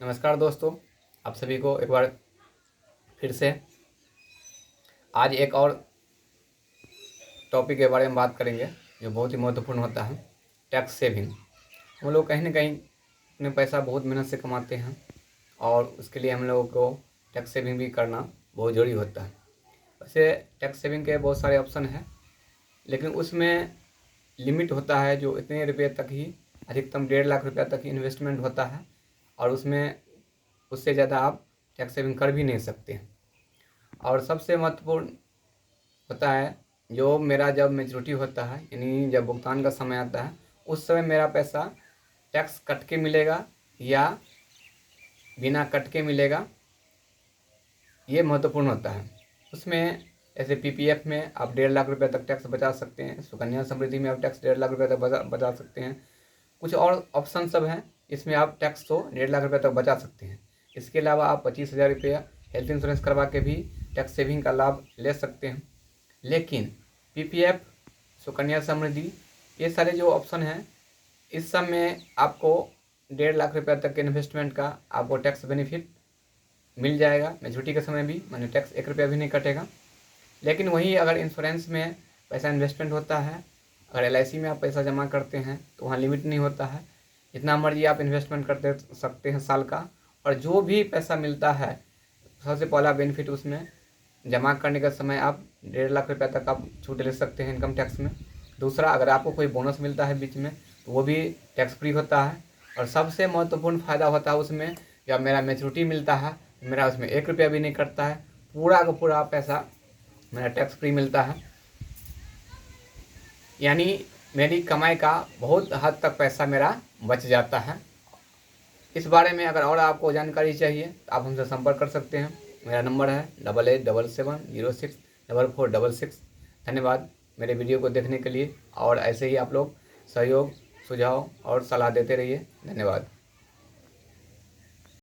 नमस्कार दोस्तों, आप सभी को एक बार फिर से आज एक और टॉपिक के बारे में बात करेंगे जो बहुत ही महत्वपूर्ण होता है, टैक्स सेविंग। हम लोग कहीं ना कहीं अपने पैसा बहुत मेहनत से कमाते हैं और उसके लिए हम लोगों को टैक्स सेविंग भी करना बहुत ज़रूरी होता है। वैसे टैक्स सेविंग के बहुत सारे ऑप्शन हैं, लेकिन उसमें लिमिट होता है जो इतने रुपये तक ही, अधिकतम 1.5 लाख रुपया तक ही इन्वेस्टमेंट होता है और उससे ज़्यादा आप टैक्स सेविंग कर भी नहीं सकते हैं। और सबसे महत्वपूर्ण होता है जो मेरा जब मेच्योरिटी होता है, यानी जब भुगतान का समय आता है, उस समय मेरा पैसा टैक्स कट के मिलेगा या बिना कट के मिलेगा, ये महत्वपूर्ण होता है। उसमें ऐसे पीपीएफ में आप 1.5 लाख रुपये तक टैक्स बचा सकते हैं, सुकन्या समृद्धि में आप टैक्स 1.5 लाख रुपये तक बचा सकते हैं। कुछ और ऑप्शन सब हैं, इसमें आप टैक्स तो 1.5 लाख रुपये तक बचा सकते हैं। इसके अलावा आप 25,000 रुपया हेल्थ इंश्योरेंस करवा के भी टैक्स सेविंग का लाभ ले सकते हैं। लेकिन पीपीएफ, सुकन्या समृद्धि, ये सारे जो ऑप्शन हैं, इस सब में आपको 1.5 लाख रुपये तक के इन्वेस्टमेंट का आपको टैक्स बेनिफिट मिल जाएगा। मेच्योरिटी के समय भी मैंने टैक्स 1 रुपया भी नहीं कटेगा। लेकिन वही अगर इंश्योरेंस में पैसा इन्वेस्टमेंट होता है, अगर एलआईसी में आप पैसा जमा करते हैं तो वहाँ लिमिट नहीं होता है, जितना मर्जी आप इन्वेस्टमेंट करते सकते हैं साल का। और जो भी पैसा मिलता है, सबसे पहला बेनिफिट उसमें जमा करने के समय आप 1.5 लाख रुपये तक आप छूट ले सकते हैं इनकम टैक्स में। दूसरा, अगर आपको कोई बोनस मिलता है बीच में तो वो भी टैक्स फ्री होता है। और सबसे महत्वपूर्ण फ़ायदा होता है उसमें, जब मेरा मेच्योरिटी मिलता है मेरा उसमें 1 रुपया भी नहीं कटता है, पूरा का पूरा पैसा मेरा टैक्स फ्री मिलता है। यानी मेरी कमाई का बहुत हद तक पैसा मेरा बच जाता है। इस बारे में अगर और आपको जानकारी चाहिए तो आप हमसे संपर्क कर सकते हैं। मेरा नंबर है 8877070466। धन्यवाद मेरे वीडियो को देखने के लिए, और ऐसे ही आप लोग सहयोग, सुझाव और सलाह देते रहिए। धन्यवाद।